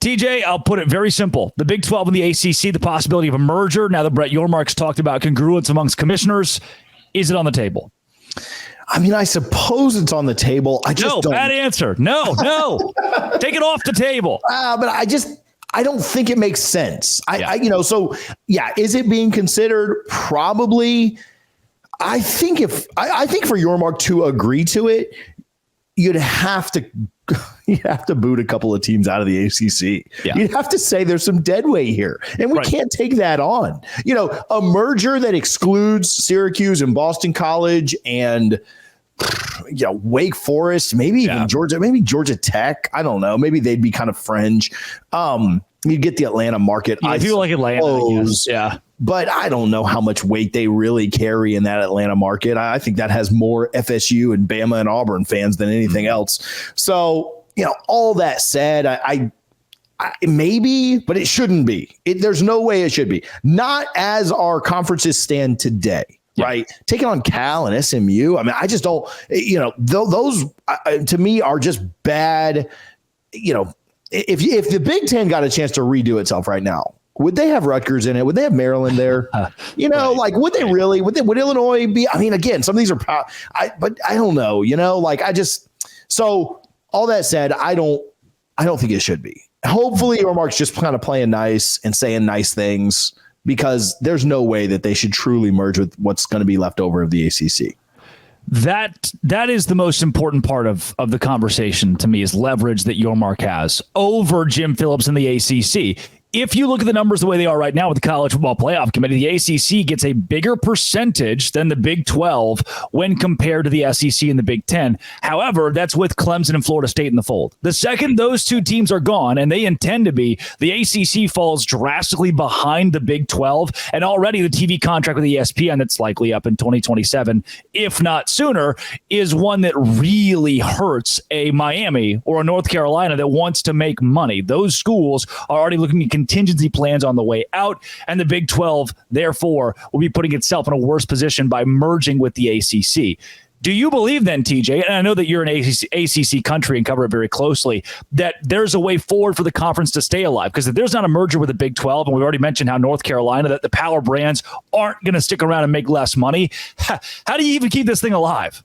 TJ, I'll put it very simple. The Big 12 and the ACC, the possibility of a merger, now that Brett Yormark's talked about congruence amongst commissioners, is it on the table? I mean, I suppose it's on the table. I just don't. Bad answer. No. Take it off the table. But I don't think it makes sense. Is it being considered? Probably. I think for Yormark to agree to it, you'd have to boot a couple of teams out of the ACC. Yeah. You'd have to say there's some dead weight here, and we can't take that on. A merger that excludes Syracuse and Boston College and Wake Forest, maybe even Georgia, maybe Georgia Tech. I don't know. Maybe they'd be kind of fringe. You get the Atlanta market. I do like Atlanta. Yeah. But I don't know how much weight they really carry in that Atlanta market. I think that has more FSU and Bama and Auburn fans than anything else. So, all that said, I maybe, but it shouldn't be. There's no way it should be. Not as our conferences stand today, right? Taking on Cal and SMU. I mean, I just don't, those to me are just bad. If the Big Ten got a chance to redo itself right now, would they have Rutgers in it? Would they have Maryland there? Would they really? Would Illinois be? I mean, again, some of these are, but I don't know. So all that said, I don't think it should be. Hopefully, Yormark's just kind of playing nice and saying nice things, because there's no way that they should truly merge with what's going to be left over of the ACC. That is the most important part of the conversation to me, is leverage that Yormark has over Jim Phillips and the ACC. If you look at the numbers the way they are right now with the College Football Playoff Committee, the ACC gets a bigger percentage than the Big 12 when compared to the SEC and the Big 10. However, that's with Clemson and Florida State in the fold. The second those two teams are gone, and they intend to be, the ACC falls drastically behind the Big 12, and already the TV contract with ESPN that's likely up in 2027, if not sooner, is one that really hurts a Miami or a North Carolina that wants to make money. Those schools are already looking at contingency plans on the way out, and the Big 12, therefore, will be putting itself in a worse position by merging with the ACC. Do you believe then, TJ, and I know that you're an ACC country and cover it very closely, that there's a way forward for the conference to stay alive? Because if there's not a merger with the Big 12, and we've already mentioned how North Carolina, that the power brands aren't going to stick around and make less money, how do you even keep this thing alive?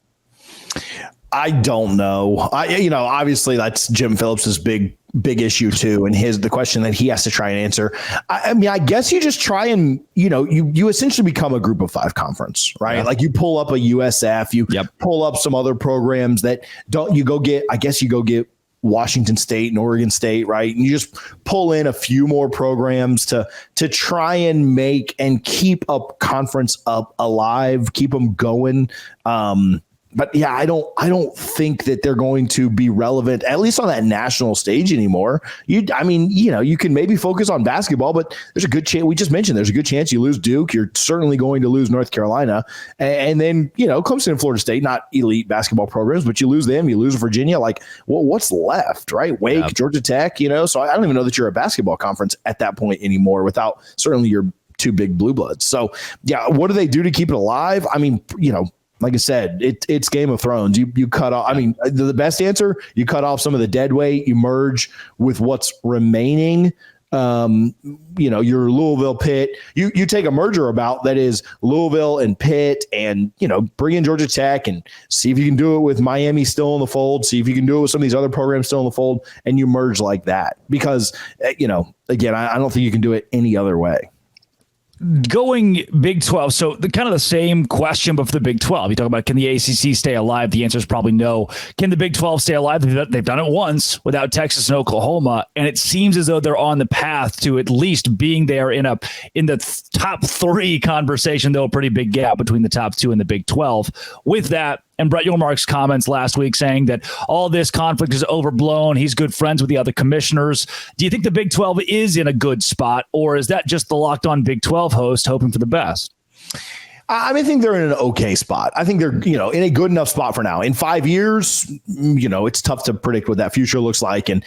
I don't know. Obviously that's Jim Phillips's big issue too, and the question that he has to try and answer. I mean, I guess you just try and you essentially become a group of 5 conference, right? Yeah. Like you pull up a USF, you pull up some other programs that you go get Washington State and Oregon State, right? And you just pull in a few more programs to try and make and keep a conference up alive, keep them going. But yeah, I don't think that they're going to be relevant, at least on that national stage anymore. You can maybe focus on basketball, but there's a good chance. We just mentioned there's a good chance you lose Duke. You're certainly going to lose North Carolina, and then Clemson and Florida State, not elite basketball programs, but you lose them. You lose Virginia. Like, what's left, right? Wake, Georgia Tech. So I don't even know that you're a basketball conference at that point anymore, without certainly your 2 big blue bloods. So yeah, what do they do to keep it alive? I mean, like I said, it's Game of Thrones. You cut off. I mean, the best answer: you cut off some of the dead weight. You merge with what's remaining. Your Louisville, Pitt. You take a merger about that is Louisville and Pitt, and bring in Georgia Tech and see if you can do it with Miami still in the fold. See if you can do it with some of these other programs still in the fold, and you merge like that. Because again, I don't think you can do it any other way. Going Big 12, so the same question, but for the Big 12. You talk about, can the ACC stay alive? The answer is probably no. Can the Big 12 stay alive? They've done it once without Texas and Oklahoma, and it seems as though they're on the path to at least being there in the top 3 conversation, though a pretty big gap between the top 2 and the Big 12. With that, and Brett Yormark's comments last week saying that all this conflict is overblown. He's good friends with the other commissioners. Do you think the Big 12 is in a good spot, or is that just the Locked On Big 12 host hoping for the best? I think they're in an okay spot. I think they're, in a good enough spot for now. In 5 years, it's tough to predict what that future looks like. And,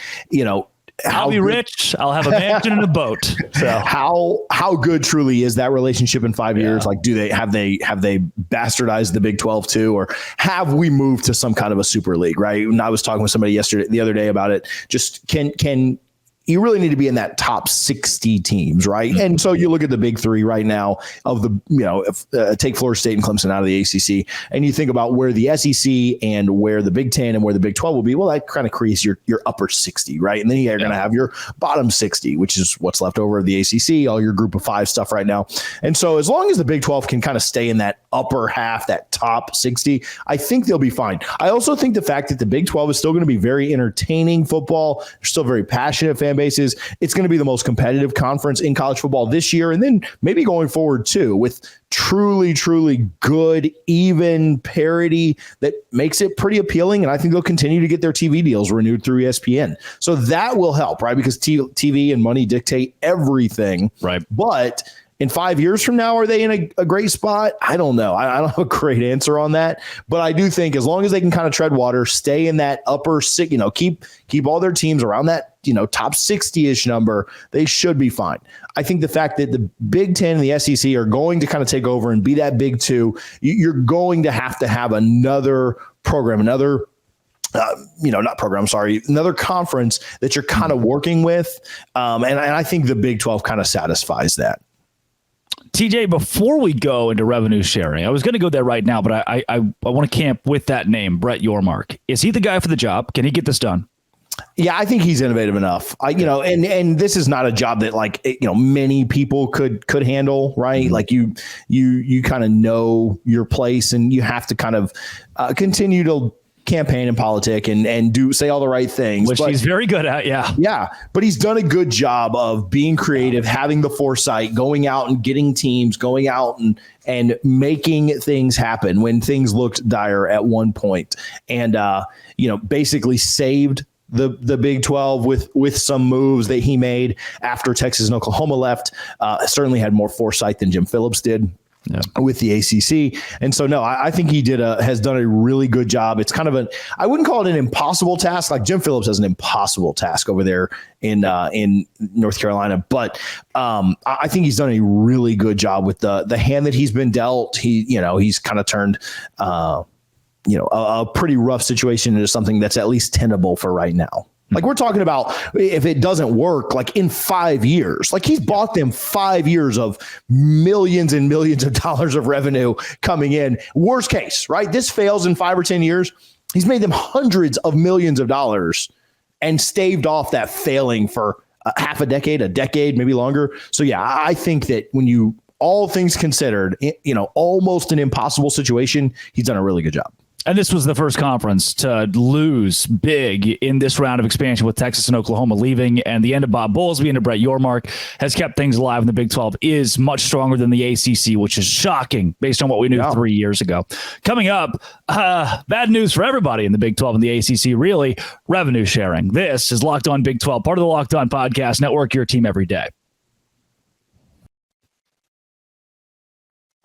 I'll be rich. I'll have a mansion and a boat. So how good truly is that relationship in 5 years? Like, have they bastardized the Big 12 too, or have we moved to some kind of a super league? Right. And I was talking with somebody the other day about it. Just can you really need to be in that top 60 teams, right? And so you look at the big three right now of the, take Florida State and Clemson out of the ACC, and you think about where the SEC and where the Big 10 and where the Big 12 will be. Well, that kind of creates your upper 60, right? And then you're going to have your bottom 60, which is what's left over of the ACC, all your group of 5 stuff right now. And so as long as the Big 12 can kind of stay in that upper half, that top 60, I think they'll be fine. I also think the fact that the Big 12 is still going to be very entertaining football. They're still very passionate fan bases. It's going to be the most competitive conference in college football this year, and then maybe going forward too, with truly, truly good, even parity that makes it pretty appealing. And I think they'll continue to get their TV deals renewed through ESPN. So that will help, right? Because TV and money dictate everything. Right. But in 5 years from now, are they in a great spot? I don't know. I don't have a great answer on that. But I do think as long as they can kind of tread water, stay in that upper six, keep all their teams around that, top 60-ish number, they should be fine. I think the fact that the Big 10 and the SEC are going to kind of take over and be that Big 2, you're going to have another program, another another conference that you're kind of working with. And I think the Big 12 kind of satisfies that. TJ, before we go into revenue sharing, I was going to go there right now, but I want to camp with that name, Brett Yormark. Is he the guy for the job? Can he get this done? Yeah, I think he's innovative enough. And this is not a job that many people could handle, right? Mm-hmm. Like you kind of know your place, and you have to kind of continue to campaign and politic and say all the right things, which he's very good at. Yeah. But he's done a good job of being creative, having the foresight, going out and getting teams, going out and making things happen when things looked dire at one point, and basically saved the Big 12 with some moves that he made after Texas and Oklahoma left. Certainly had more foresight than Jim Phillips did. Yeah. With the ACC. And so, no, I think he has done a really good job. It's kind of I wouldn't call it an impossible task. Like Jim Phillips has an impossible task over there in North Carolina. But I think he's done a really good job with the hand that he's been dealt. He's kind of turned, a pretty rough situation into something that's at least tenable for right now. Like we're talking about if it doesn't work, like in 5 years, like he's bought them 5 years of millions and millions of dollars of revenue coming in. Worst case, right? This fails in 5 or 10 years. He's made them hundreds of millions of dollars and staved off that failing for half a decade, maybe longer. So, yeah, I think that when all things considered, almost an impossible situation, he's done a really good job. And this was the first conference to lose big in this round of expansion with Texas and Oklahoma leaving, and the end of Bob Bowlesby and Brett Yormark has kept things alive, and the Big 12 is much stronger than the ACC, which is shocking based on what we knew 3 years ago. Coming up, bad news for everybody in the Big 12 and the ACC, really, revenue sharing. This is Locked On Big 12, part of the Locked On Podcast Network, your team every day.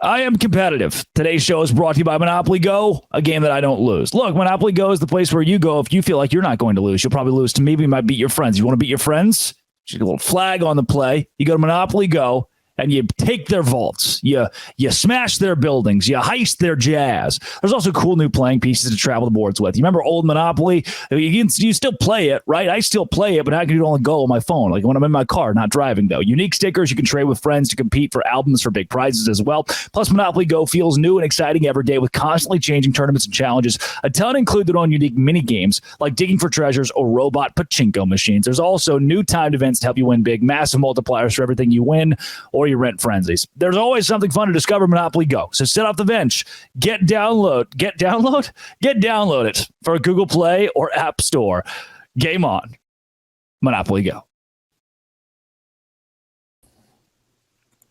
I am competitive. Today's show is brought to you by Monopoly Go, a game that I don't lose. Look, Monopoly Go is the place where you go if you feel like you're not going to lose. You'll probably lose to me, but you might beat your friends. You want to beat your friends? You get a little flag on the play. You go to Monopoly Go, and you take their vaults, you smash their buildings, you heist their jazz. There's also cool new playing pieces to travel the boards with. You remember old Monopoly? You still play it, right? I still play it, but I can do it on the go on my phone, like when I'm in my car, not driving, though. Unique stickers you can trade with friends to compete for albums for big prizes as well. Plus, Monopoly Go feels new and exciting every day with constantly changing tournaments and challenges. A ton include their own unique mini games like digging for treasures or robot pachinko machines. There's also new timed events to help you win big, massive multipliers for everything you win or you rent frenzies. There's always something fun to discover in Monopoly Go. So sit off the bench, download it for Google Play or App Store. Game on. Monopoly Go.